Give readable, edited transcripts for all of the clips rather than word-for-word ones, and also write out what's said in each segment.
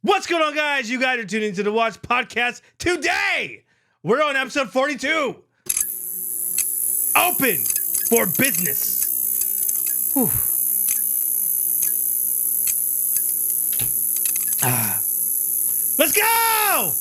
What's going on, guys? You guys are tuning into the Watch Podcast today. We're on episode 42. Open for business. Whew. Let's go!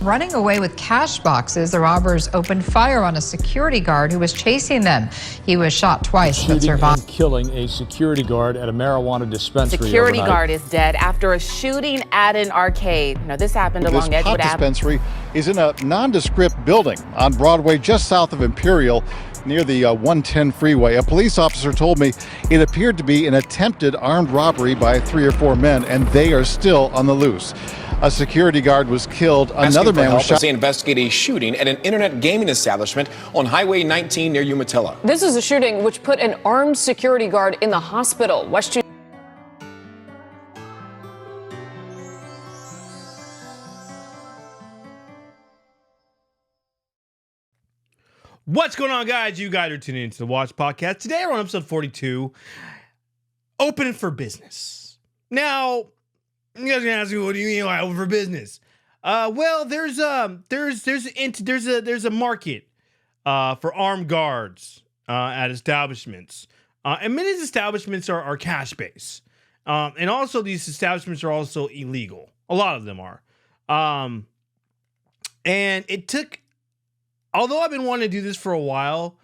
Running away with cash boxes, the robbers opened fire on a security guard who was chasing them. He was shot twice but survived. Killing a security guard at a marijuana dispensary. Security guard is dead after a shooting at an arcade. Now, this happened along Edgewood Avenue. This dispensary is in a nondescript building on Broadway, just south of Imperial, near the 110 freeway. A police officer told me it appeared to be an attempted armed robbery by 3 or 4 men, and they are still on the loose. A security guard was killed. Another man was shot. They investigate a shooting at an internet gaming establishment on Highway 19 near Umatilla. This is a shooting which put an armed security guard in the hospital. What's going on, guys? You guys are tuning into the Watch Podcast. Today we're on episode 42. Open for business. Now, you guys are gonna ask me, what do you mean by open for business? Well, there's a market for armed guards at establishments, and many of these establishments are cash based, and also these establishments are also illegal. A lot of them are, and it took. Although I've been wanting to do this for a while,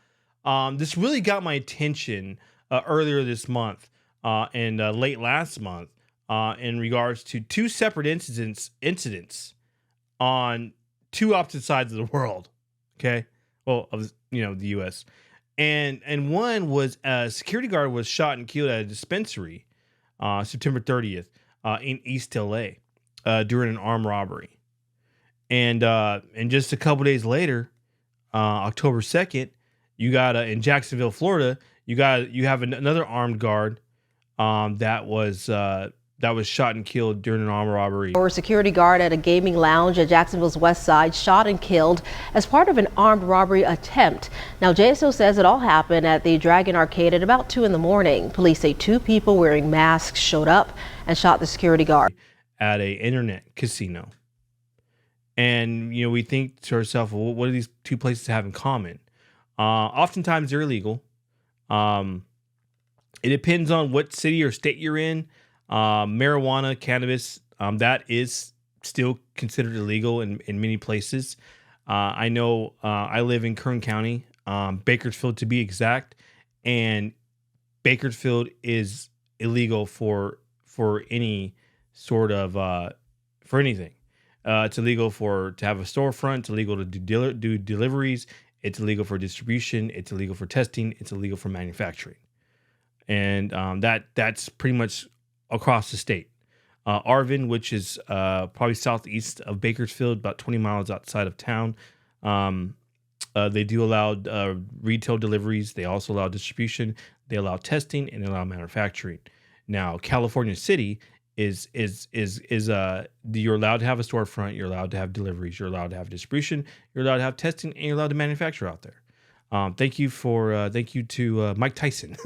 this really got my attention earlier this month and late last month. In regards to two separate incidents on two opposite sides of the world. Okay. Well, of the U.S. And one was a security guard was shot and killed at a dispensary September 30th in East LA during an armed robbery. And just a couple days later, October 2nd, you got in Jacksonville, Florida, you have another armed guard that was shot and killed during an armed robbery. A security guard at a gaming lounge at Jacksonville's west side shot and killed as part of an armed robbery attempt. Now, JSO says it all happened at the Dragon Arcade at about 2 in the morning. Police say 2 people wearing masks showed up and shot the security guard at a internet casino. And, we think to ourselves, well, what do these two places have in common? Oftentimes they're illegal. It depends on what city or state you're in. Marijuana, cannabis, that is still considered illegal in many places. I know I live in Kern County, Bakersfield to be exact, and Bakersfield is illegal for any sort of for anything. It's illegal to have a storefront. It's illegal to do deliveries. It's illegal for distribution. It's illegal for testing. It's illegal for manufacturing, and that's pretty much across the state. Arvin, which is probably southeast of Bakersfield, about 20 miles outside of town, they do allow retail deliveries. They also allow distribution. They allow testing and they allow manufacturing. Now, California City is you're allowed to have a storefront. You're allowed to have deliveries. You're allowed to have distribution. You're allowed to have testing, and you're allowed to manufacture out there. Thank you to Mike Tyson.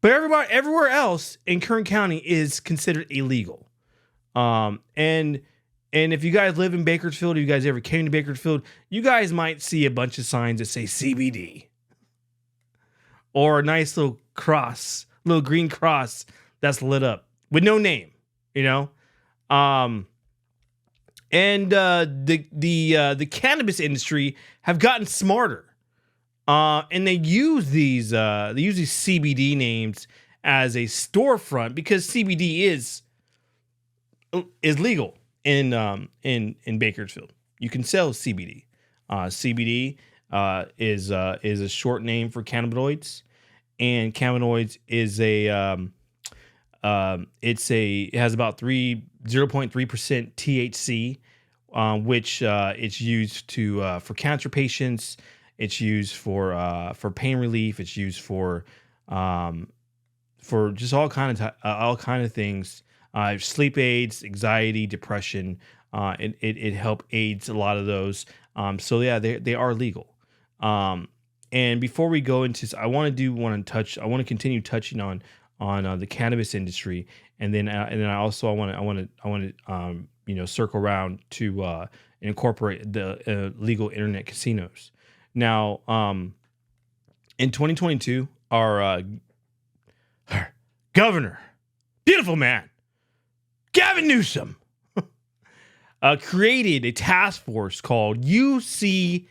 But everywhere else in Kern County is considered illegal. And if you guys live in Bakersfield, or you guys ever came to Bakersfield, you guys might see a bunch of signs that say CBD. Or a nice little green cross that's lit up with no name, And the cannabis industry have gotten smarter. And they use these CBD names as a storefront because CBD is legal in Bakersfield. You can sell CBD. CBD is a short name for cannabinoids, and cannabinoids is it has about 0.3% THC, which it's used for cancer patients. It's used for pain relief. It's used for just all kind of things. Sleep aids, anxiety, depression, It help aids a lot of those. So yeah, they are legal. And before we go into, I want to continue touching on the cannabis industry, and then I want to circle around to incorporate the legal internet casinos. Now, in 2022, our governor, beautiful man, Gavin Newsom, created a task force called UCETF,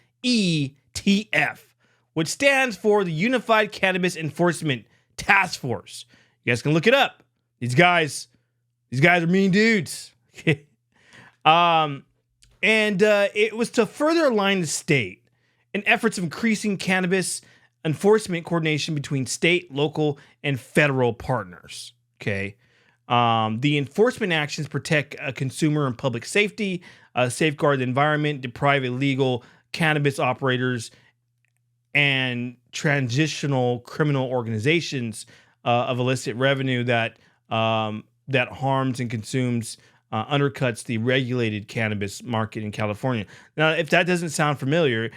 which stands for the Unified Cannabis Enforcement Task Force. You guys can look it up. These guys are mean dudes. And it was to further align the state in efforts of increasing cannabis enforcement coordination between state, local, and federal partners. Okay. The enforcement actions protect consumer and public safety, safeguard the environment, deprive illegal cannabis operators and transitional criminal organizations of illicit revenue that harms and consumes, undercuts the regulated cannabis market in California. Now, if that doesn't sound familiar,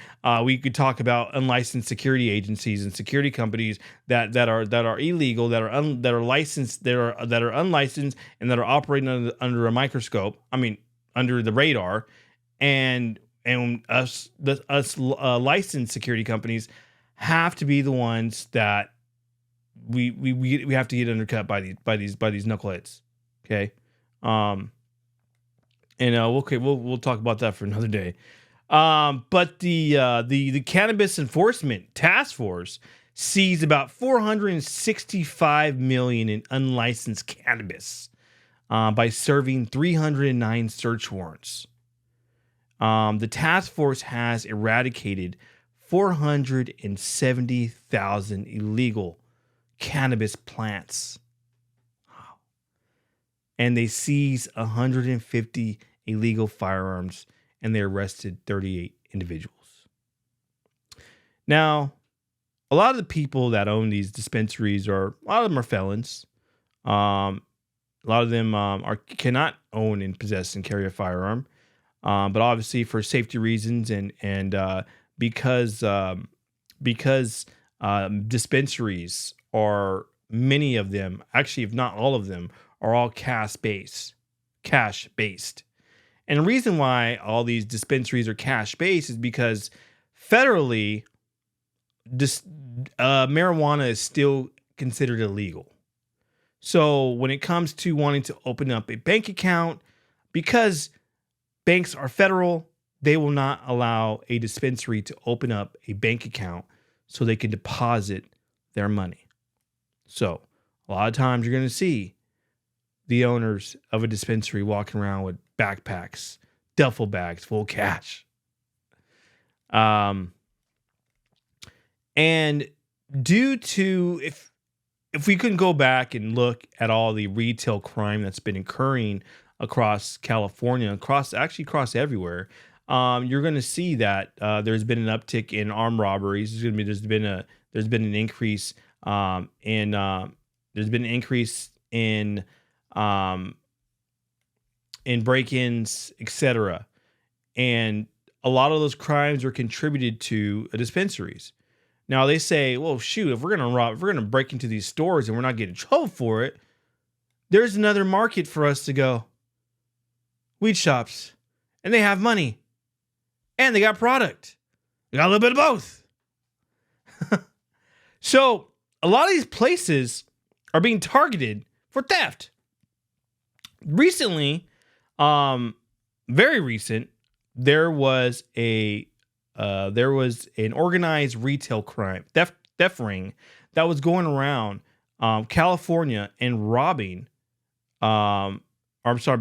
we could talk about unlicensed security agencies and security companies that are illegal, that are licensed, that are unlicensed, and that are operating under a microscope. I mean, under the radar, and us licensed security companies have to be the ones that we have to get undercut by these knuckleheads. Okay. We'll talk about that for another day. But the Cannabis Enforcement Task Force seized about 465 million in unlicensed cannabis by serving 309 search warrants. The task force has eradicated 470,000 illegal cannabis plants. And they seized 150 illegal firearms, and they arrested 38 individuals. Now, a lot of the people that own these dispensaries a lot of them are felons. A lot of them cannot own and possess and carry a firearm. But obviously, for safety reasons and because dispensaries are, many of them, actually, if not all of them, are all cash based. And the reason why all these dispensaries are cash based is because federally, marijuana is still considered illegal. So when it comes to wanting to open up a bank account, because banks are federal, they will not allow a dispensary to open up a bank account so they can deposit their money. So a lot of times you're going to see the owners of a dispensary walking around with backpacks, duffel bags full of cash. And due to, if we couldn't go back and look at all the retail crime that's been occurring across California, across everywhere, you're going to see that there's been an uptick in armed robberies. There's been an increase in break-ins, etc. And a lot of those crimes are contributed to dispensaries. Now they say, well, shoot, if we're gonna break into these stores and we're not getting in trouble for it, there's another market for us to go. Weed shops. And they have money. And they got product. They got a little bit of both. So a lot of these places are being targeted for theft. Recently, very recent, there was an organized retail crime, theft ring that was going around California and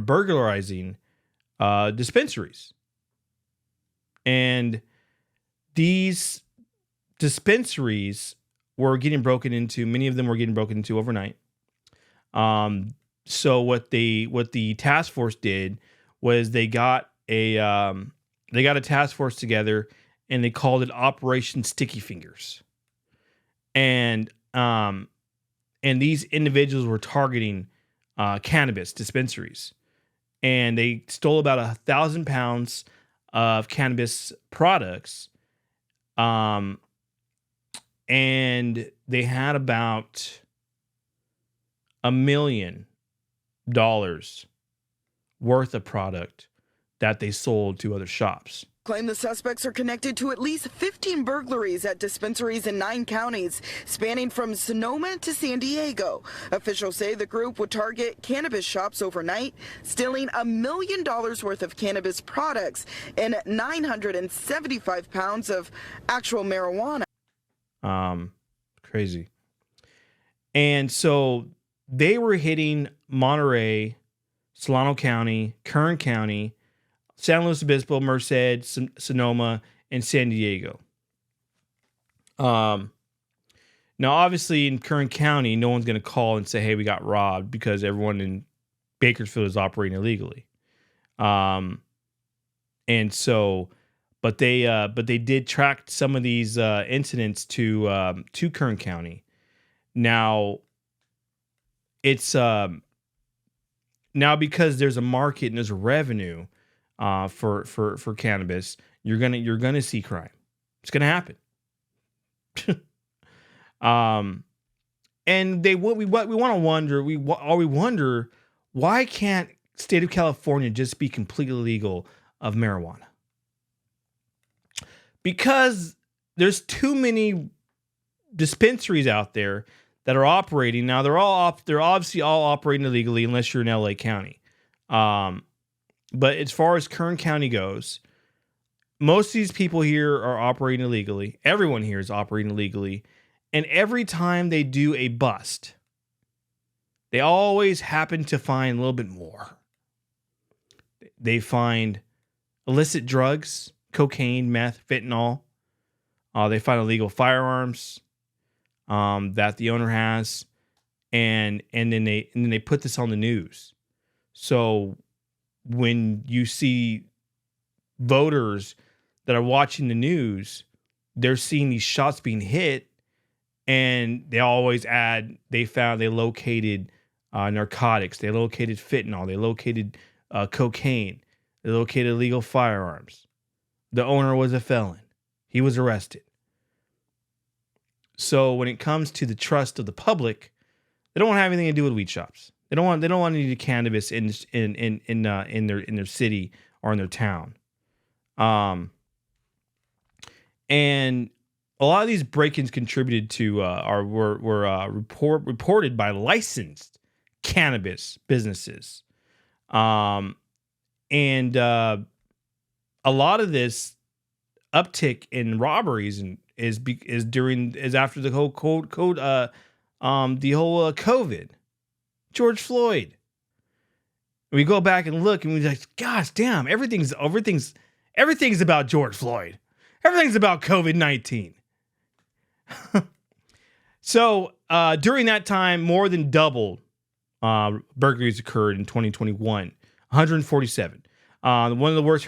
burglarizing dispensaries. And these dispensaries were getting broken into. Many of them were getting broken into overnight. So what the task force did was they got a task force together and they called it Operation Sticky Fingers. And these individuals were targeting cannabis dispensaries. and they stole about 1,000 pounds of cannabis products. And they had about $1 million worth of product that they sold to other shops. Claim the suspects are connected to at least 15 burglaries at dispensaries in 9 counties, spanning from Sonoma to San Diego. Officials say the group would target cannabis shops overnight, stealing $1 million worth of cannabis products and 975 pounds of actual marijuana. Crazy. And so they were hitting Monterey, Solano County, Kern County, San Luis Obispo, Merced, Sonoma, and San Diego. Now, obviously, in Kern County, no one's going to call and say, hey, we got robbed, because everyone in Bakersfield is operating illegally. And so, but they did track some of these incidents to Kern County. Now, it's now because there's a market and there's a revenue for cannabis, you're gonna see crime. It's gonna happen. And we wonder why can't state of California just be completely legal of marijuana? Because there's too many dispensaries out there that are operating. Now they're obviously all operating illegally unless you're in LA County. But as far as Kern County goes, most of these people here are operating illegally. Everyone here is operating illegally. And every time they do a bust, they always happen to find a little bit more. They find illicit drugs, cocaine, meth, fentanyl. They find illegal firearms that the owner has, and then they put this on the news. So when you see voters that are watching the news, they're seeing these shots being hit, and they always add they located narcotics, they located fentanyl, they located cocaine, they located illegal firearms. The owner was a felon. He was arrested. So when it comes to the trust of the public, they don't have anything to do with weed shops. They don't want any cannabis in their city or in their town. And a lot of these break-ins contributed to were reported by licensed cannabis businesses. And a lot of this uptick in robberies is after the whole COVID. George Floyd. We go back and look, and we're like, gosh damn, everything's about George Floyd. Everything's about COVID-19. So during that time, more than double burglaries occurred in 2021, 147. One of the worst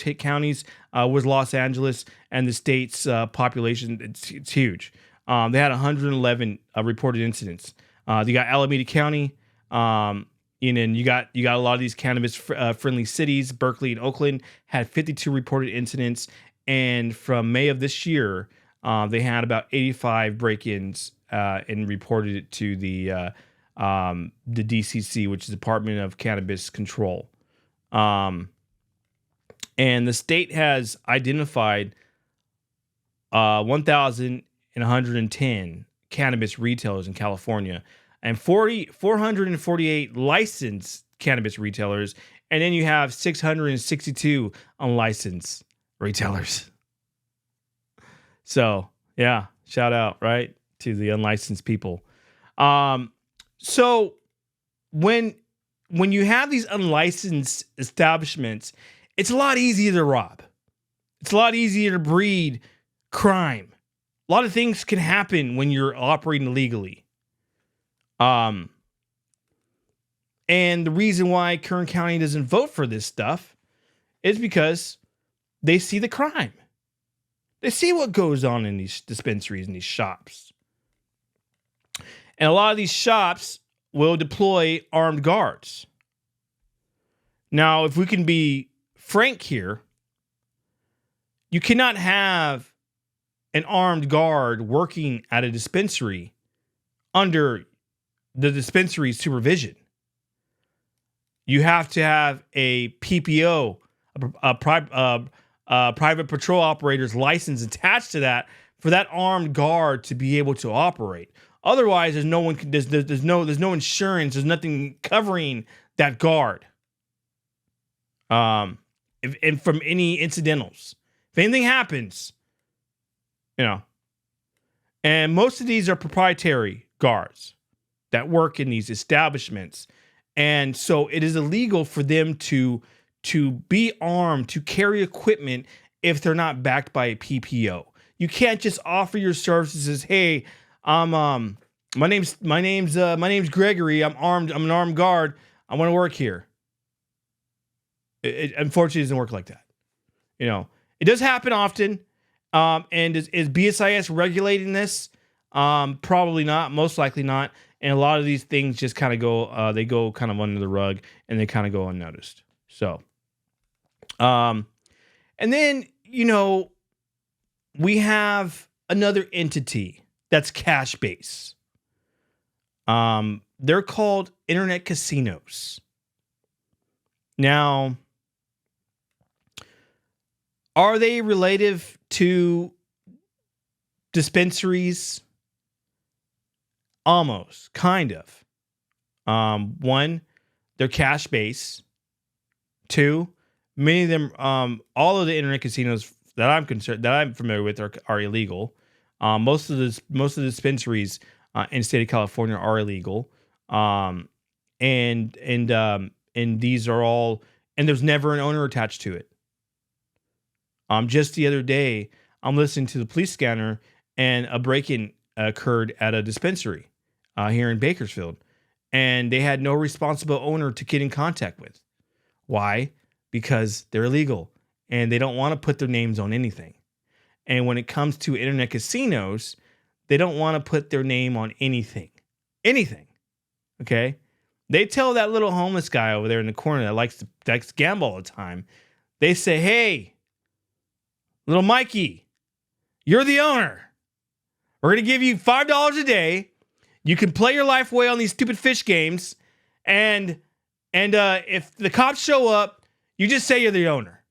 hit counties was Los Angeles, and the state's population, it's huge. They had 111 reported incidents. You got Alameda County, and then you got a lot of these cannabis friendly cities. Berkeley and Oakland had 52 reported incidents, and from May of this year, they had about 85 break-ins and reported it to the DCC, which is Department of Cannabis Control. And the state has identified 1,110 cannabis retailers in California, and 448 licensed cannabis retailers, and then you have 662 unlicensed retailers. So yeah, shout out right to the unlicensed people. So when you have these unlicensed establishments, it's a lot easier to rob. It's a lot easier to breed crime. A lot of things can happen when you're operating illegally. And the reason why Kern County doesn't vote for this stuff is because they see the crime. They see what goes on in these dispensaries and these shops. And a lot of these shops will deploy armed guards. Now, if we can be frank here, you cannot have an armed guard working at a dispensary under the dispensary's supervision. You have to have a PPO, a private patrol operator's license attached to that for that armed guard to be able to operate. Otherwise, there's no insurance. There's nothing covering that guard. And from any incidentals, if anything happens, and most of these are proprietary guards that work in these establishments. And so it is illegal for them to be armed, to carry equipment if they're not backed by a PPO. You can't just offer your services as, hey, my name's Gregory. I'm armed. I'm an armed guard. I want to work here. It unfortunately doesn't work like that. It does happen often. And is BSIS regulating this? Probably not. Most likely not. And a lot of these things just kind of go, they go kind of under the rug and they kind of go unnoticed. So, and then, we have another entity that's cash based. They're called internet casinos. Now, are they relative to dispensaries? Almost, kind of. One, they're cash based. Two, many of them, all of the internet casinos that I'm familiar with are illegal. Most of the dispensaries in the state of California are illegal. And these are all, and there's never an owner attached to it. Just the other day, I'm listening to the police scanner, and a break-in occurred at a dispensary here in Bakersfield, and they had no responsible owner to get in contact with. Why? Because they're illegal, and they don't want to put their names on anything. And when it comes to internet casinos, they don't want to put their name on anything. Anything. Okay? They tell that little homeless guy over there in the corner that likes to gamble all the time, they say, hey, little Mikey, you're the owner. We're going to give you $5 a day. You can play your life away on these stupid fish games. And if the cops show up, you just say you're the owner.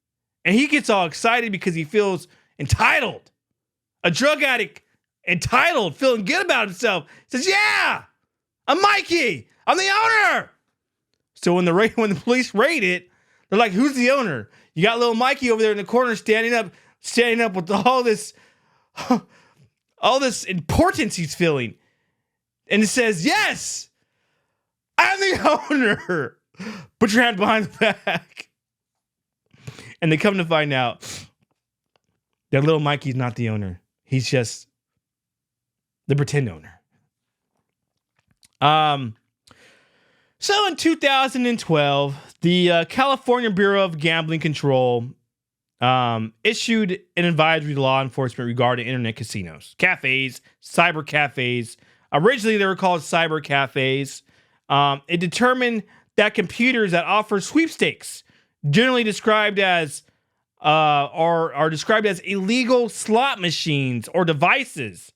And he gets all excited because he feels entitled. A drug addict, entitled, feeling good about himself. Says, yeah, I'm Mikey. I'm the owner. So when the police raid it, they're like, who's the owner? You got little Mikey over there in the corner standing up with all this importance he's feeling. And it says, yes, I'm the owner. Put your hand behind the back. And they come to find out that little Mikey's not the owner. He's just the pretend owner. So in 2012, the California Bureau of Gambling Control issued an advisory to law enforcement regarding internet casinos, cafes, cyber cafes. Originally, they were called cyber cafes. It determined that computers that offer sweepstakes, generally described as are described as illegal slot machines or devices,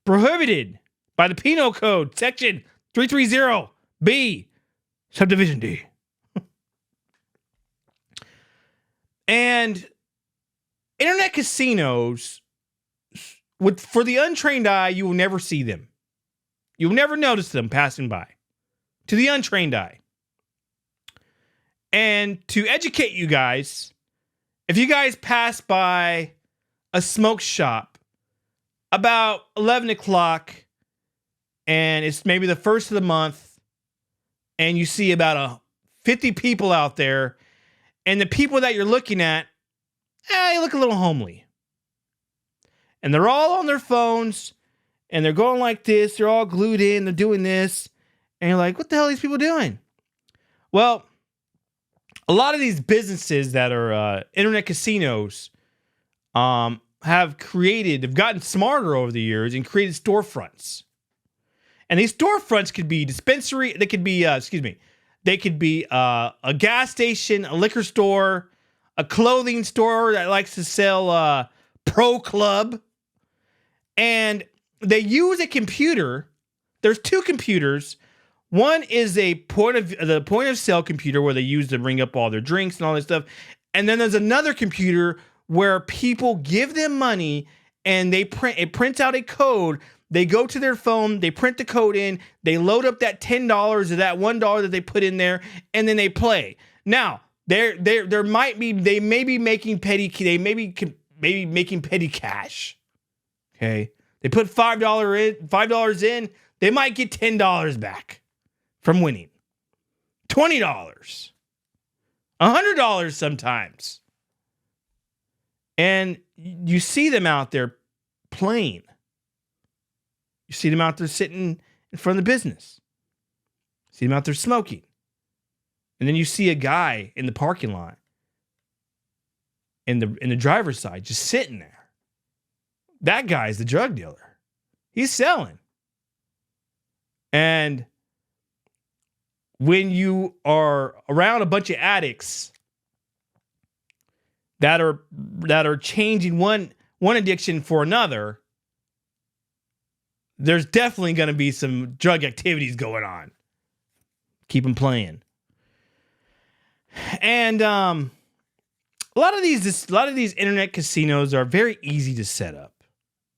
prohibited by the Penal Code, Section 330B, Subdivision D. And internet casinos, for the untrained eye, you will never see them. You'll never notice them passing by. To the untrained eye. And to educate you guys, if you guys pass by a smoke shop about 11 o'clock and it's maybe the first of the month and you see about 50 people out there, and the people that you're looking at, they look a little homely. And they're all on their phones, and they're going like this. They're all glued in. They're doing this. And you're like, what the hell are these people doing? Well, a lot of these businesses that are internet casinos have gotten smarter over the years and created storefronts. And these storefronts could be They could be a gas station, a liquor store, a clothing store that likes to sell Pro Club. And they use a computer. There's two computers. One is the point of sale computer where they use to ring up all their drinks and all this stuff. And then there's another computer where people give them money and it prints out a code. They go to their phone, they print the code in, they load up that $10 or that $1 that they put in there, and then they play. Now, they may be making petty cash. Okay, they put $5 in, they might get $10 back from winning. $20, $100 sometimes, and you see them out there playing. You see them out there sitting in front of the business. See them out there smoking. And then you see a guy in the parking lot in the driver's side just sitting there. That guy's the drug dealer. He's selling. And when you are around a bunch of addicts that are changing one addiction for another, there's definitely going to be some drug activities going on. Keep them playing. And a lot of these internet casinos are very easy to set up.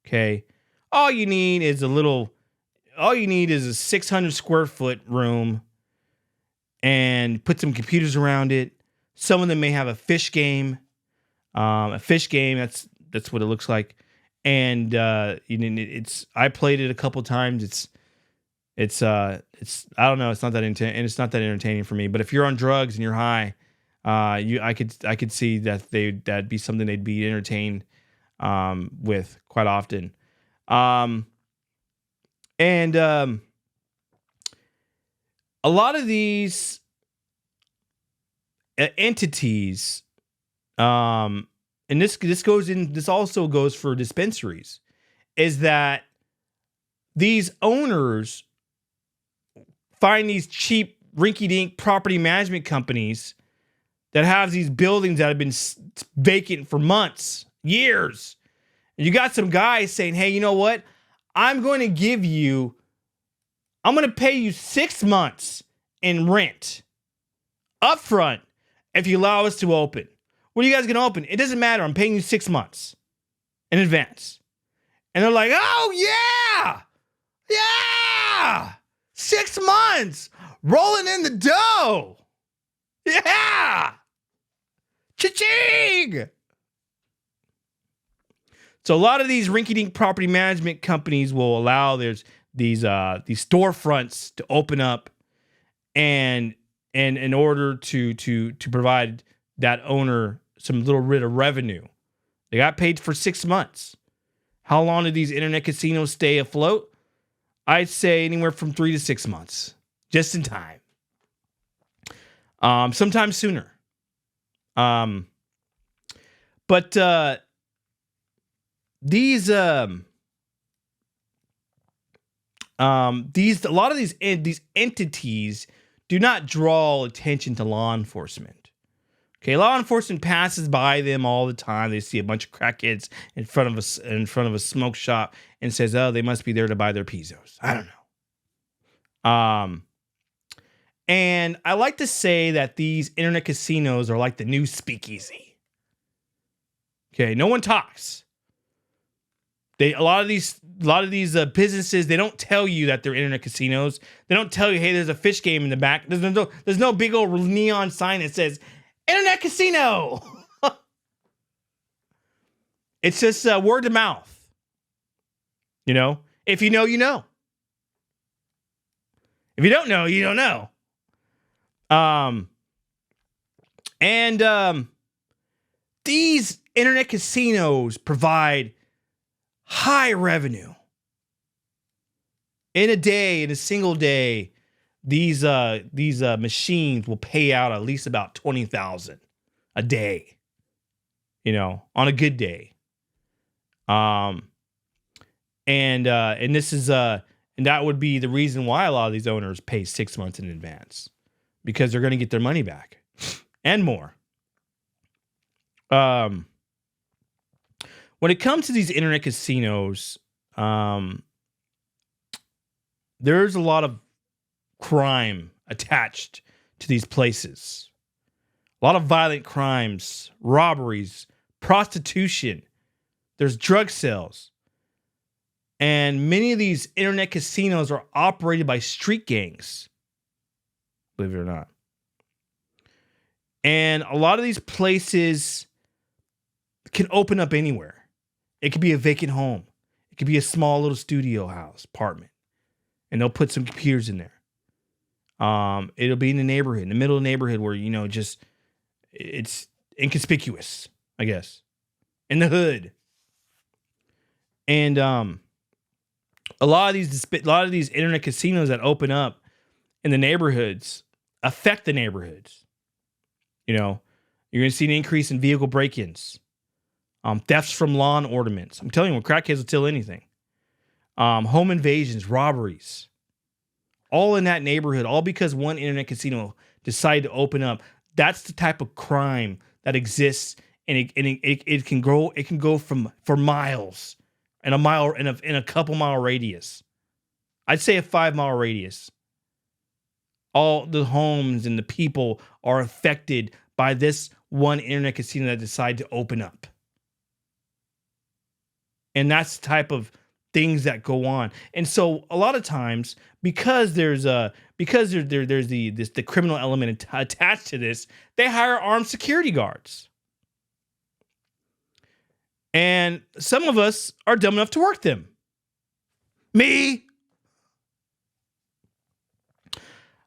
Okay, all you need is a 600 square foot room, and put some computers around it. Some of them may have a fish game. That's what it looks like. And I played it a couple times. It's I don't know. It's not that it's not that entertaining for me. But if you're on drugs and you're high, I could see that that'd be something they'd be entertained with quite often. And a lot of these entities, and this also goes for dispensaries, is that these owners find these cheap rinky-dink property management companies that have these buildings that have been vacant for months, years. And you got some guys saying, hey, you know what? I'm going to pay you 6 months in rent up front if you allow us to open. What are you guys going to open? It doesn't matter. I'm paying you 6 months in advance. And they're like, oh, yeah, 6 months rolling in the dough. Yeah. Cha-ching. So a lot of these rinky-dink property management companies will allow these storefronts to open up, and in order to provide that owner some little bit of revenue. They got paid for 6 months. How long do these internet casinos stay afloat? I'd say anywhere from 3 to 6 months, just in time. Sometimes sooner. But a lot of these entities do not draw attention to law enforcement. Okay, law enforcement passes by them all the time. They see a bunch of crackheads in front of a smoke shop and says, "Oh, they must be there to buy their Pizos." I don't know. And I like to say that these internet casinos are like the new speakeasy. Okay, no one talks. A lot of these businesses, they don't tell you that they're internet casinos. They don't tell you, hey, there's a fish game in the back. There's no big old neon sign that says internet casino. It's just word of mouth. You know, if you know, you know. If you don't know, you don't know. These internet casinos provide high revenue. In a single day, these machines will pay out at least about $20,000 a day. You know, on a good day. And this is and that would be the reason why a lot of these owners pay 6 months in advance. because they're going to get their money back and more. When it comes to these internet casinos, there's a lot of crime attached to these places. A lot of violent crimes, robberies, prostitution. There's drug sales. And many of these internet casinos are operated by street gangs, believe it or not. And a lot of these places can open up anywhere. It could be a vacant home. It could be a small little studio house, apartment. And they'll put some computers in there. It'll be in the neighborhood, in the middle of the neighborhood where, just it's inconspicuous, I guess. In the hood. And a lot of these internet casinos that open up in the neighborhoods affect the neighborhoods. You're going to see an increase in vehicle break-ins, thefts from lawn ornaments. I'm telling you, when crackheads will steal anything. Home invasions, robberies, all in that neighborhood, all because one internet casino decided to open up. That's the type of crime that exists, and it can grow. It can go for miles, and in a couple mile radius. I'd say a 5 mile radius. All the homes and the people are affected by this one internet casino that decided to open up. And that's the type of things that go on. And so a lot of times, because there's the criminal element attached to this, they hire armed security guards. And some of us are dumb enough to work them. Me.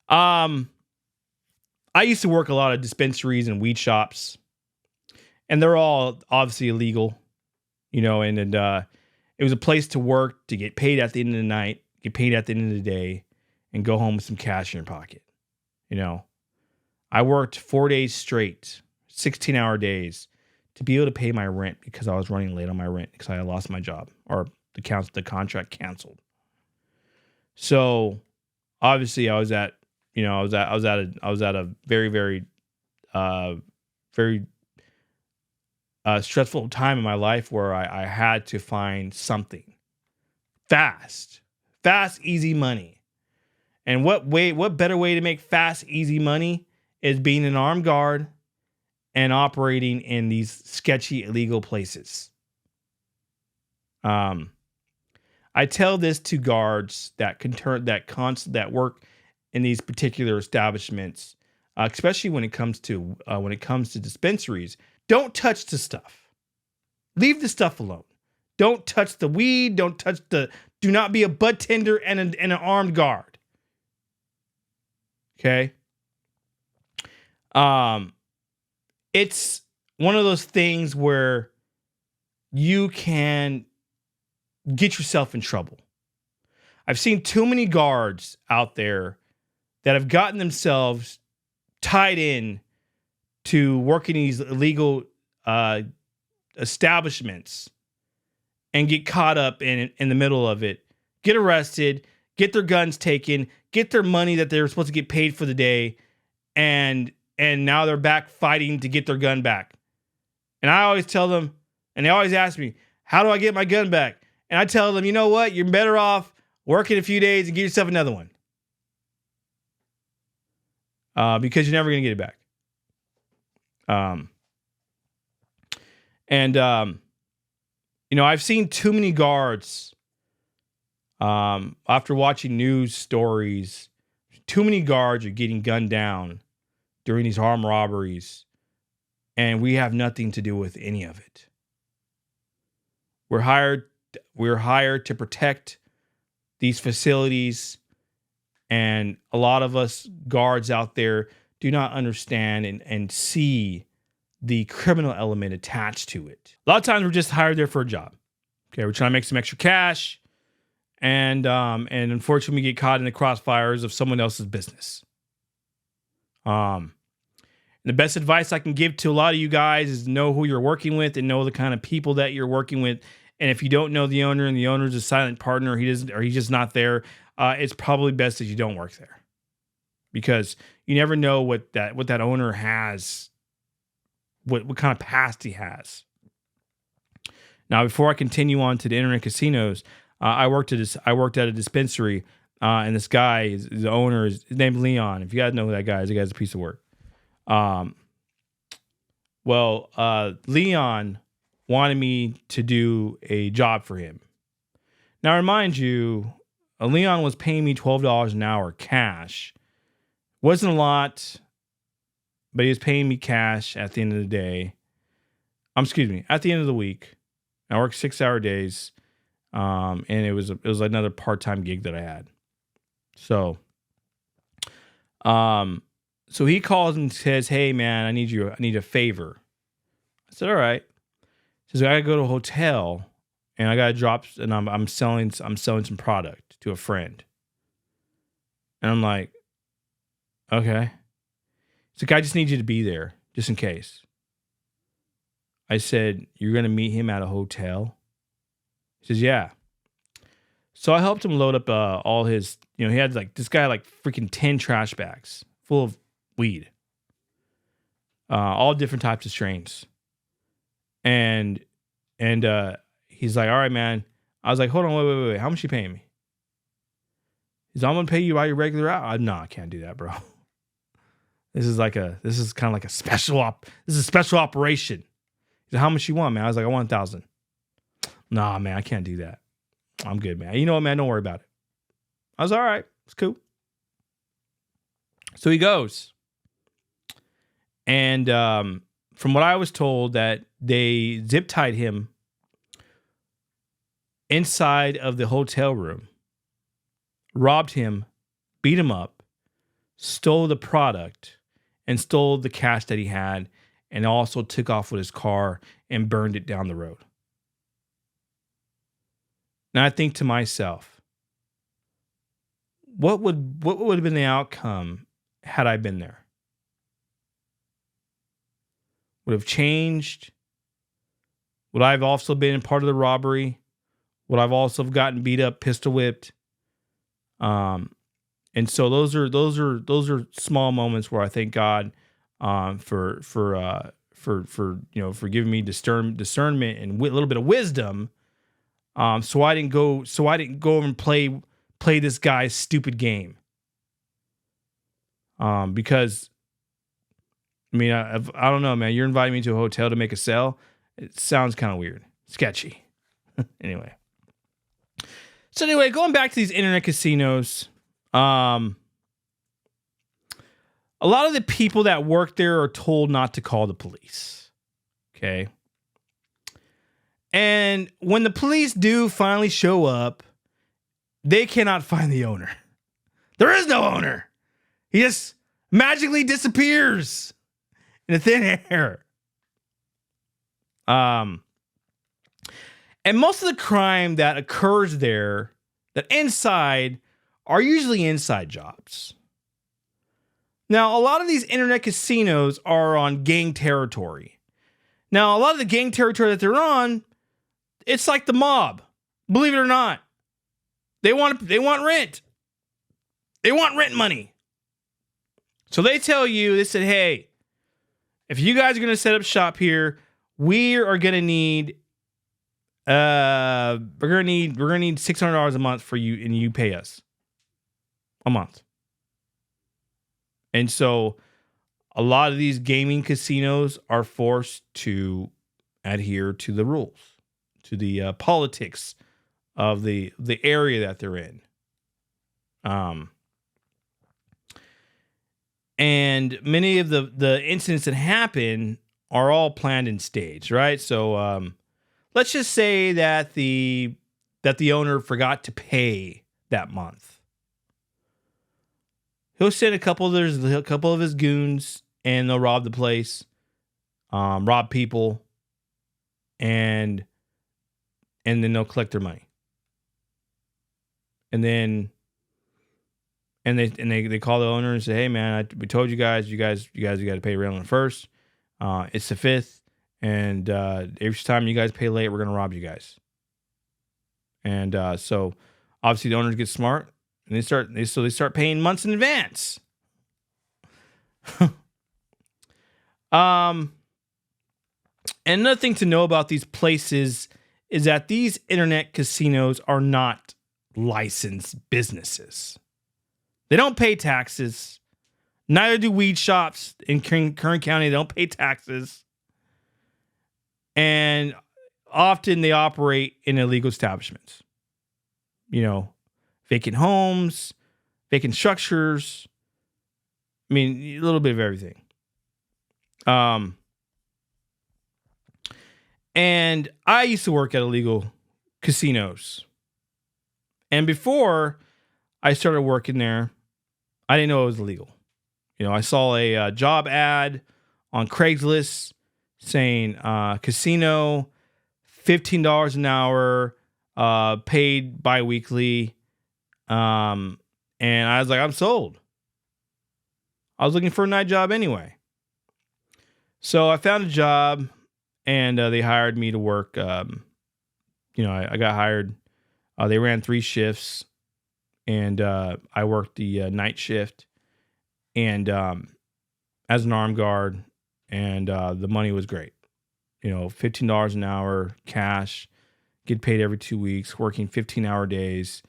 I used to work a lot of dispensaries and weed shops, and they're all obviously illegal, and it was a place to work, to get paid at the end of the night, get paid at the end of the day, and go home with some cash in your pocket. I worked 4 days straight, 16-hour days, to be able to pay my rent because I was running late on my rent because I had lost my job, or the contract canceled. So obviously I was at a very, very, very stressful time in my life where I had to find something fast, easy money. And what better way to make fast, easy money is being an armed guard and operating in these sketchy, illegal places. I tell this to guards that work in these particular establishments, especially when it comes to dispensaries. Don't touch the stuff. Leave the stuff alone. Don't touch the weed. Do not be a bud tender and an armed guard. Okay. It's one of those things where you can get yourself in trouble. I've seen too many guards out there that have gotten themselves tied in to working in these illegal establishments and get caught up in the middle of it, get arrested, get their guns taken, get their money that they were supposed to get paid for the day, and now they're back fighting to get their gun back. And I always tell them, and they always ask me, how do I get my gun back? And I tell them, you know what? You're better off working a few days and get yourself another one. Because you're never going to get it back. I've seen too many guards, after watching news stories, too many guards are getting gunned down during these armed robberies, and we have nothing to do with any of it. We're hired to protect these facilities, and a lot of us guards out there do not understand and see the criminal element attached to it. A lot of times we're just hired there for a job. Okay, we're trying to make some extra cash, and unfortunately we get caught in the crossfires of someone else's business. The best advice I can give to a lot of you guys is know who you're working with and know the kind of people that you're working with. And if you don't know the owner and the owner's a silent partner, he's just not there, it's probably best that you don't work there, because you never know what that owner has, what kind of past he has. Now, before I continue on to the internet casinos, I worked at a dispensary, and this guy, the owner, his name's Leon. If you guys know who that guy is, the guy's a piece of work. Leon wanted me to do a job for him. Now, remind you, Leon was paying me $12 an hour cash. Wasn't a lot, but he was paying me cash at the end of the day. At the end of the week. I worked 6-hour days, and it was another part-time gig that I had. So he calls and says, "Hey man, I need a favor." I said, "All right." He says, "I gotta go to a hotel, and I gotta drop, and I'm selling some product to a friend." And I'm like, "Okay." He's like, "I just need you to be there, just in case." I said, "You're going to meet him at a hotel?" He says, "Yeah." So I helped him load up all his, he had this guy freaking 10 trash bags full of weed. All different types of strains. And he's like, "All right, man." I was like, "Hold on, wait. How much you paying me?" He's like, "I'm going to pay you by your regular hour." No, I can't do that, bro. This is kind of like a special this is a special operation. He's like, "How much you want, man?" I was like, "I want 1,000. Nah, man, I can't do that. I'm good, man. You know what, man? Don't worry about it." I was all right. It's cool. So he goes. And from what I was told, that they zip tied him inside of the hotel room, robbed him, beat him up, stole the product, and stole the cash that he had, and also took off with his car and burned it down the road. Now I think to myself, what would have been the outcome had I been there? Would have changed? Would I have also been part of the robbery? Would I've also gotten beat up, pistol whipped? And so those are small moments where I thank God for giving me discernment and a little bit of wisdom. So I didn't go and play this guy's stupid game. Because I mean, I don't know, man. You're inviting me to a hotel to make a sale. It sounds kind of weird, sketchy. Anyway. So anyway, going back to these internet casinos, a lot of the people that work there are told not to call the police. Okay. And when the police do finally show up, they cannot find the owner. There is no owner. He just magically disappears in the thin air. And most of the crime that occurs there, that inside, are usually inside jobs. Now, a lot of these internet casinos are on gang territory. Now, a lot of the gang territory that they're on, it's like the mob. Believe it or not. They want rent. They want rent money. So they tell you, they said, "Hey, if you guys are going to set up shop here, we are going to need we're going to need $600 a month for you, and you pay us a month." And so a lot of these gaming casinos are forced to adhere to the rules, to the politics of the area that they're in. And many of the incidents that happen are all planned and staged, right? So let's just say that the owner forgot to pay that month. He'll send a couple of his goons, and they'll rob the place, rob people, and then they'll collect their money. And then they call the owner and say, "Hey man, we told you guys you got to pay rent on the 1st. It's the 5th, and every time you guys pay late, we're gonna rob you guys." And so obviously the owners get smart, and they start paying months in advance. And another thing to know about these places is that these internet casinos are not licensed businesses. They don't pay taxes. Neither do weed shops in Kern County. They don't pay taxes. And often they operate in illegal establishments. Vacant homes, vacant structures. I mean, a little bit of everything. And I used to work at illegal casinos. And before I started working there, I didn't know it was illegal. I saw a job ad on Craigslist saying casino, $15 an hour, paid biweekly. And I was like, I'm sold. I was looking for a night job anyway. So I found a job and they hired me to work. I got hired. They ran 3 shifts and I worked the night shift and as an armed guard, and the money was great. $15 an hour, cash, get paid every 2 weeks, working 15-hour days.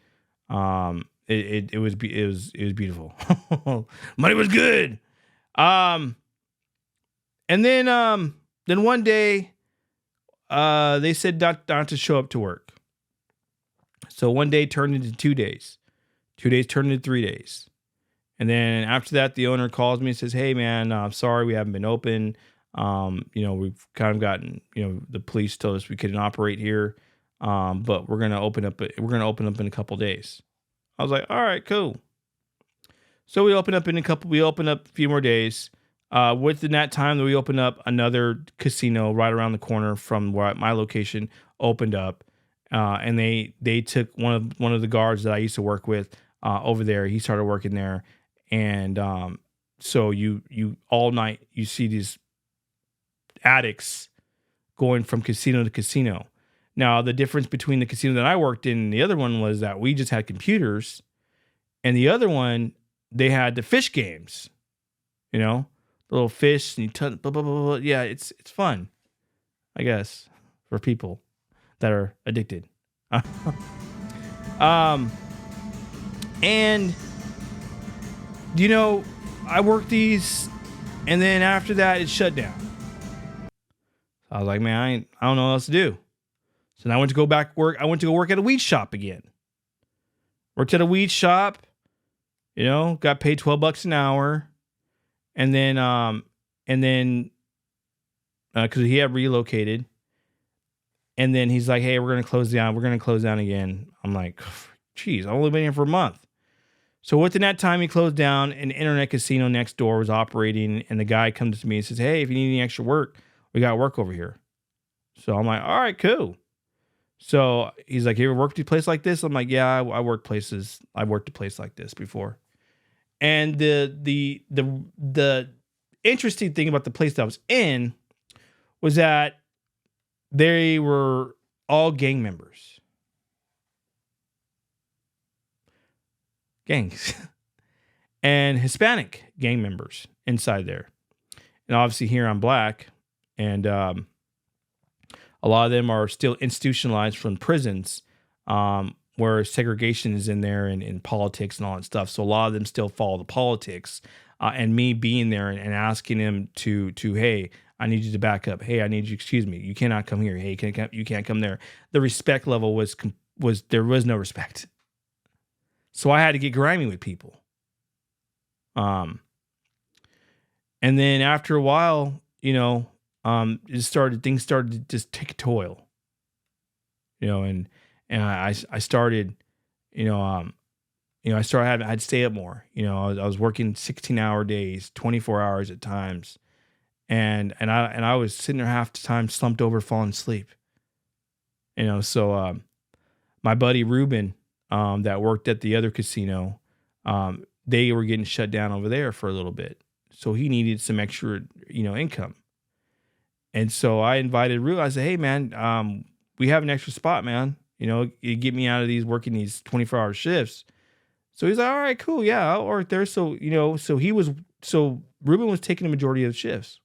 It was beautiful. Money was good. And then one day, they said not to show up to work. So one day turned into 2 days. 2 days turned into 3 days. And then after that, the owner calls me and says, "Hey man, I'm sorry we haven't been open. We've kind of gotten, the police told us we couldn't operate here. But we're gonna open up in a couple days." I was like, "All right, cool." So we open up a few more days. Within that time that we opened up, another casino right around the corner from where my location opened up. And they took one of the guards that I used to work with over there. He started working there. And so you all night you see these addicts going from casino to casino. Now, the difference between the casino that I worked in and the other one was that we just had computers, and the other one, they had the fish games, the little fish, and you blah, blah, blah, blah. Yeah, it's fun, I guess, for people that are addicted. And I worked these, and then after that, it shut down. I was like, man, I don't know what else to do. So then I went to go back work. I went to go work at a weed shop again. Worked at a weed shop, got paid $12 an hour. And then, cause he had relocated. And then he's like, "Hey, we're going to close down. We're going to close down again." I'm like, geez, I've only been here for a month. So within that time, he closed down. An internet casino next door was operating. And the guy comes to me and says, "Hey, if you need any extra work, we got work over here." So I'm like, "All right, cool." So he's like, "You ever worked at a place like this?" I'm like, "Yeah, I worked places. I've worked a place like this before." And the interesting thing about the place that I was in was that they were all gang members. Gangs. And Hispanic gang members inside there. And obviously here I'm black. And a lot of them are still institutionalized from prisons, where segregation is in there and politics and all that stuff. So a lot of them still follow the politics. And me being there and asking him to hey, I need you to back up. Hey, I need you, excuse me, you cannot come here. Hey, you can't come there. The respect level was there was no respect. So I had to get grimy with people. And then after a while, things started to just take a toll. And I started, I had to stay up more. I was working 16-hour days, 24 hours at times. And I was sitting there half the time slumped over, falling asleep. So my buddy Ruben, that worked at the other casino, they were getting shut down over there for a little bit. So he needed some extra, income. And so I invited Ruben. I said, "Hey man, we have an extra spot, man. You get me out of working these 24-hour shifts." So he's like, "All right, cool. Yeah, I'll work there." So, so Ruben was taking the majority of the shifts.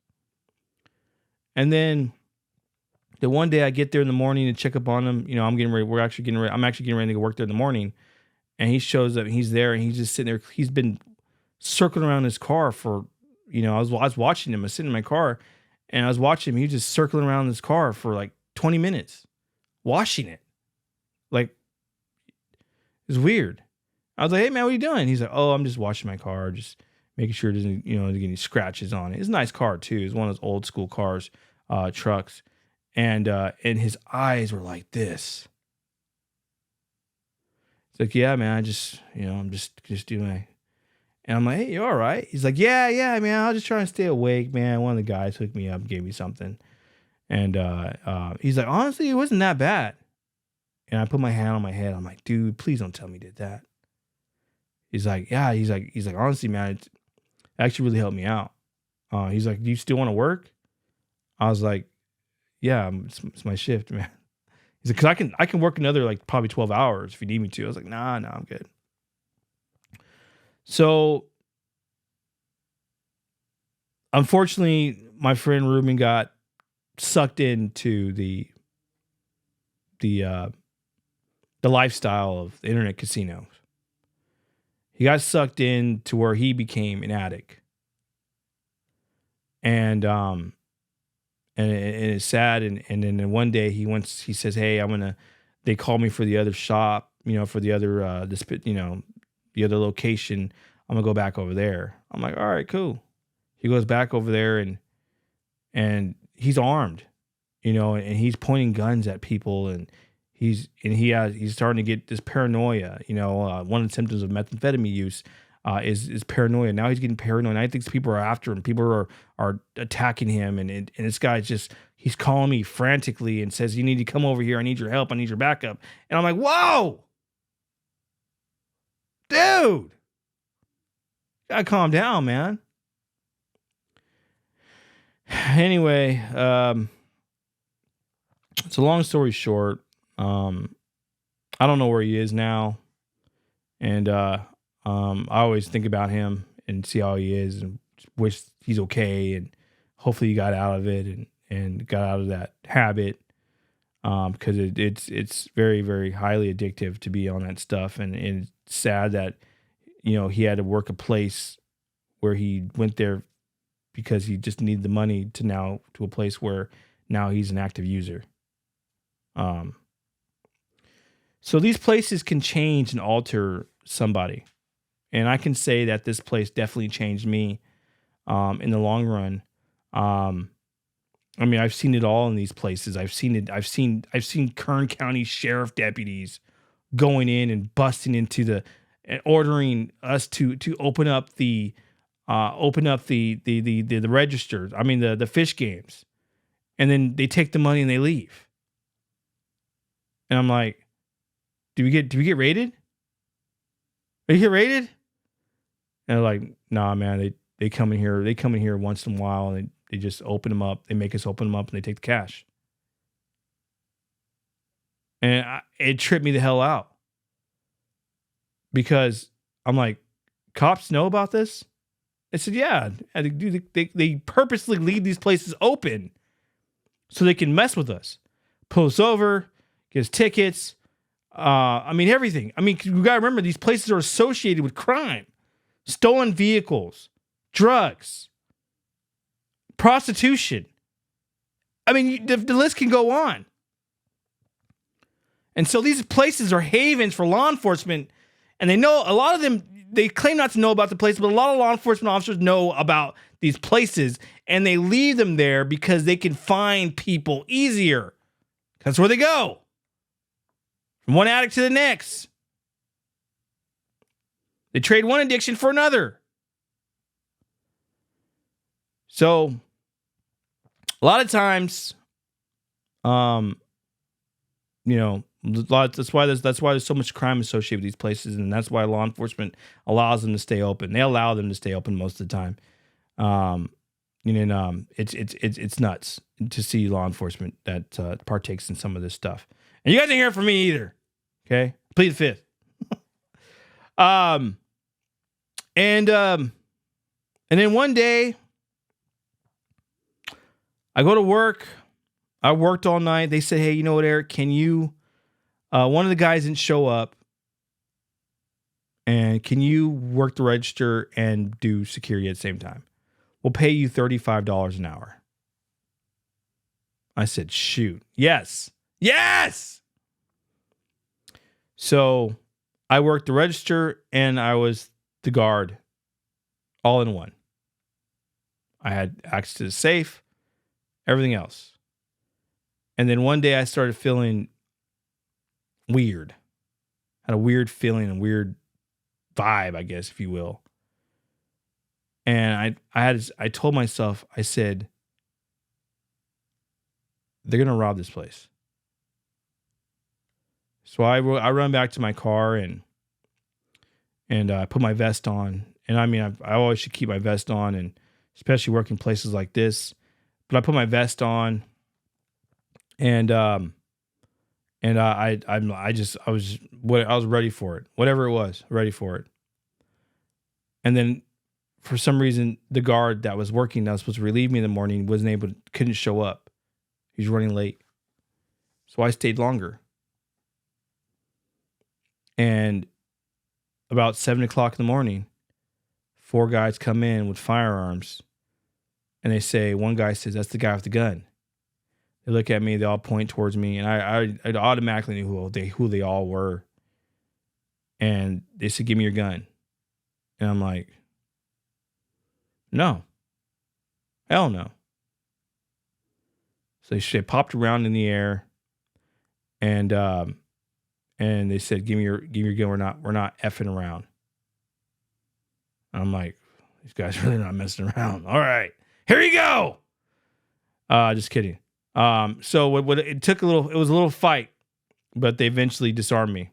And then the one day I get there in the morning to check up on him, you know, I'm actually getting ready to go work there in the morning. And he shows up and he's there and he's just sitting there. He's been circling around his car for, you know, I was watching him. I was sitting in my car and I was watching him. He was just circling around his car for like 20 minutes, washing it. Like, it's weird. I was like, hey man, what are you doing? He's like, oh, I'm just washing my car, just making sure it doesn't, you know, get any scratches on it. It's a nice car too. It's one of those old school cars, trucks. And his eyes were like this. It's like, yeah, man, I just, you know, I'm just doing my, and I'm like, hey, you all right? He's like, yeah, man, I was just trying to stay awake, man. One of the guys hooked me up, gave me something. And he's like, honestly, it wasn't that bad. And I put my hand on my head. I'm like, dude, please don't tell me you did that. He's like, yeah. He's like, honestly, man, it actually really helped me out. He's like, do you still want to work? I was like, yeah, it's my shift, man. He's like, cause I can work another like probably 12 hours if you need me to. I was like, nah, I'm good. So, unfortunately, my friend Ruben got sucked into the lifestyle of the internet casinos. He got sucked in to where he became an addict. And it's sad. And then one day he says, hey, they call me for the other shop, you know, for the other, the other location. I'm gonna go back over there. I'm like, all right, cool. He goes back over there and he's armed, you know, and he's pointing guns at people and he's starting to get this paranoia. You know, one of the symptoms of methamphetamine use is paranoia. Now he's getting paranoid. And I think people are after him. People are attacking him. And this guy's just, he's calling me frantically and says, you need to come over here. I need your help. I need your backup. And I'm like, whoa, dude, gotta calm down, man. Anyway, it's a long story short. I don't know where he is now. And I always think about him and see how he is and wish he's okay. And hopefully he got out of it and got out of that habit. Because it's very, very highly addictive to be on that stuff. And it's sad that, you know, he had to work a place where he went there because he just needed the money to a place where now he's an active user. So these places can change and alter somebody. And I can say that this place definitely changed me in the long run. I mean, I've seen it all in these places. I've seen Kern County sheriff deputies going in and busting into and ordering us to open up the registers. I mean the fish games, and then they take the money and they leave. And I'm like, do we get raided? Did you get raided? And they're like, nah, man. They come in here once in a while and they just open them up. They make us open them up and they take the cash. And it tripped me the hell out. Because I'm like, cops know about this? They said, yeah. They purposely leave these places open so they can mess with us. Pull us over, get us tickets. I mean, everything. I mean, you got to remember, these places are associated with crime. Stolen vehicles, drugs, prostitution. I mean, the list can go on. And so these places are havens for law enforcement. And they know, a lot of them, they claim not to know about the place, but a lot of law enforcement officers know about these places. And they leave them there because they can find people easier. That's where they go. From one addict to the next. They trade one addiction for another. So, a lot of times, you know, that's why there's so much crime associated with these places, and that's why law enforcement allows them to stay open. They allow them to stay open most of the time. It's nuts to see law enforcement that partakes in some of this stuff. And you guys ain't hearing from me either. Okay, plead the fifth. And then one day, I go to work. I worked all night. They said, hey, you know what, Eric, can you, one of the guys didn't show up. And can you work the register and do security at the same time? We'll pay you $35 an hour. I said, shoot. Yes. Yes. So I worked the register and I was the guard all in one. I had access to the safe, everything else. And then one day I started feeling weird. Had a weird feeling, a weird vibe, I guess, if you will. And I told myself, I said, they're going to rob this place. So I run back to my car and I put my vest on. And I mean, I always should keep my vest on, and especially working places like this. But I put my vest on, and I was ready for it. Whatever it was, ready for it. And then for some reason, the guard that was working, that was supposed to relieve me in the morning, couldn't show up. He was running late. So I stayed longer. And about 7 o'clock in the morning, 4 guys come in with firearms. And they say, one guy says, that's the guy with the gun. They look at me, they all point towards me, and I automatically knew who they all were. And they said, give me your gun. And I'm like, no. Hell no. So they popped around in the air, and they said, give me your gun. We're not effing around. I'm like, these guys are really not messing around. All right, here you go. Just kidding. So what it took it was a little fight, but they eventually disarmed me.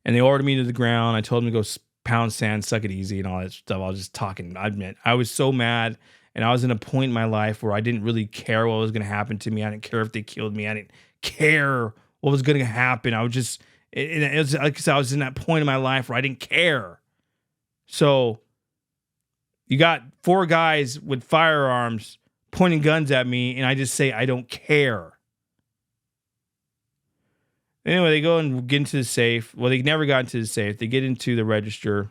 And they ordered me to the ground. I told them to go pound sand, suck it easy, and all that stuff. I was just talking. I admit, I was so mad, and I was in a point in my life where I didn't really care what was going to happen to me. I didn't care if they killed me. I didn't care what was going to happen. I was just, it was like I said, I was in that point in my life where I didn't care. So you got 4 guys with firearms pointing guns at me, and I just say, I don't care. Anyway, they go and get into the safe. Well, they never got into the safe. They get into the register.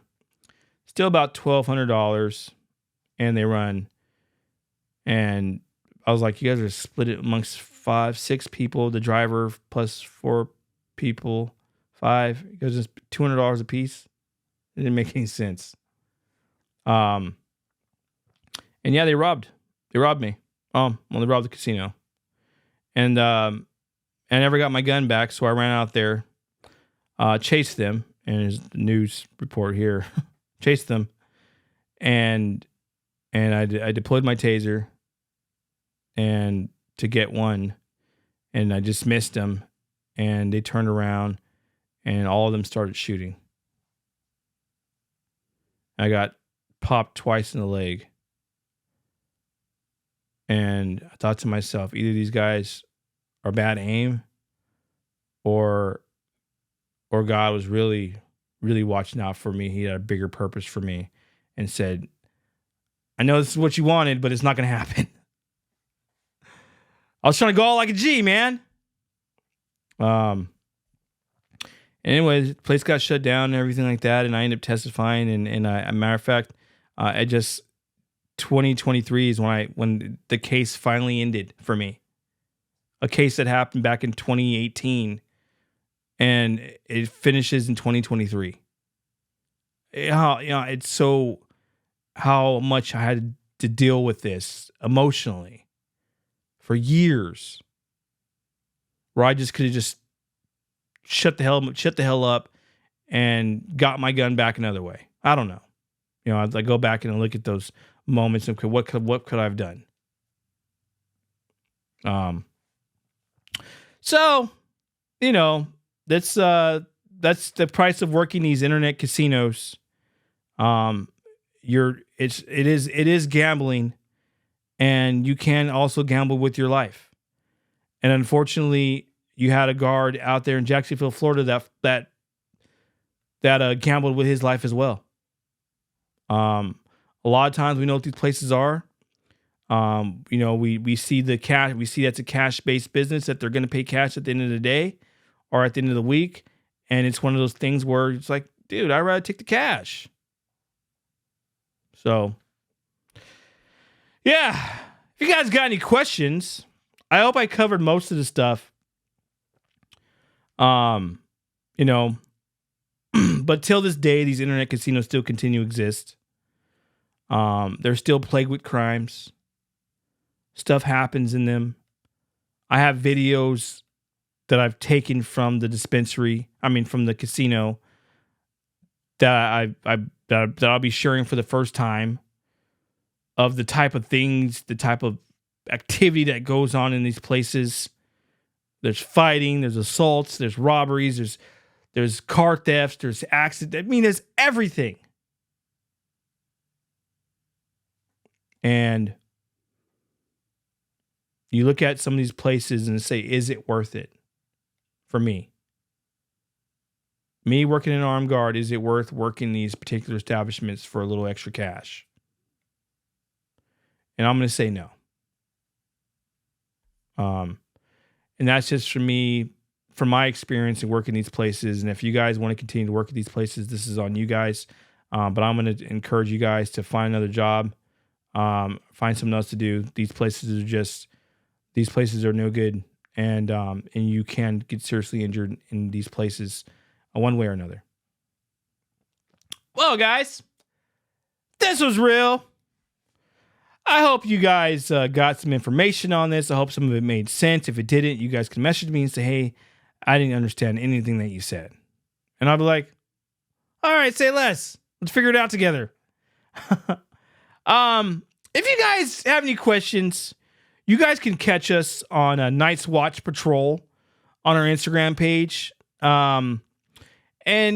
Still about $1,200, and they run. And I was like, you guys are split it amongst 5-6 people. The driver plus 4 people, 5. It goes just $200 a piece. It didn't make any sense. And yeah, they robbed me. Well, they robbed the casino. And I never got my gun back, so I ran out there, chased them, and there's the news report here. Chased them, and I deployed my taser, and to get one, and I just missed them, and they turned around, and all of them started shooting. I got popped twice in the leg, and I thought to myself, either these guys are bad aim, or God was really, really watching out for me. He had a bigger purpose for me and said, I know this is what you wanted, but it's not going to happen. I was trying to go all like a G, man. Anyway, the place got shut down and everything like that, and I ended up testifying. And a matter of fact, 2023 is when the case finally ended for me. A case that happened back in 2018, and it finishes in 2023. It's so how much I had to deal with this emotionally for years, where I just could have just shut the hell up and got my gun back another way. I don't know. I go back and look at those moments and what could I have done? So, that's the price of working these internet casinos. It is gambling, and you can also gamble with your life. And unfortunately, you had a guard out there in Jacksonville, Florida that gambled with his life as well. A lot of times we know what these places are. We see the cash. We see that's a cash-based business, that they're going to pay cash at the end of the day or at the end of the week. And it's one of those things where it's like, dude, I'd rather take the cash. So, yeah. If you guys got any questions, I hope I covered most of the stuff. But till this day, these internet casinos still continue to exist. They're still plagued with crimes. Stuff happens in them. I have videos that I've taken from the from the casino that I'll be sharing for the first time, of the type of things, the type of activity that goes on in these places. There's fighting, there's assaults, there's robberies, there's car thefts, there's accidents. There's everything. And you look at some of these places and say, is it worth it for me? Me working in an armed guard, is it worth working these particular establishments for a little extra cash? And I'm going to say no. And that's just for me, from my experience in working these places. And if you guys want to continue to work at these places, this is on you guys. But I'm going to encourage you guys to find another job. Find something else to do. These places are no good. And you can get seriously injured in these places one way or another. Well, guys, this was real. I hope you guys got some information on this. I hope some of it made sense. If it didn't, you guys can message me and say, hey, I didn't understand anything that you said. And I'll be like, all right, say less. Let's figure it out together. If you guys have any questions, you guys can catch us on a Night's Watch Patrol on our Instagram page. And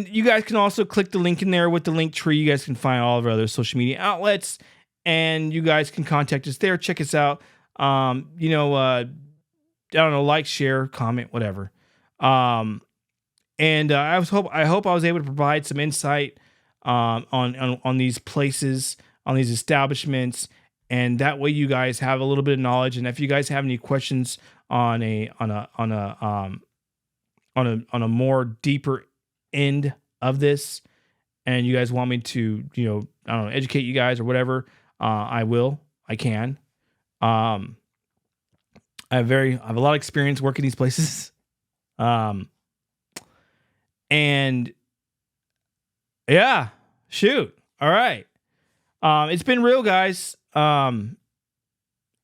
you guys can also click the link in there with the link tree. You guys can find all of our other social media outlets. And you guys can contact us there. Check us out. I don't know, like, share, comment, whatever. I hope I was able to provide some insight on these places, on these establishments, and that way you guys have a little bit of knowledge. And if you guys have any questions on a more deeper end of this, and you guys want me to, educate you guys or whatever, I will. I can. I have a lot of experience working these places. And yeah, shoot. All right. It's been real, guys. I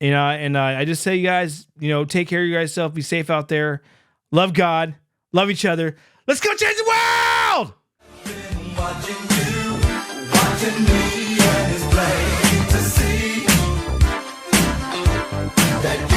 just say, you guys, take care of you guys self, be safe out there. Love God, love each other. Let's go change the world. Been watching you, watching me, and it's plain to see that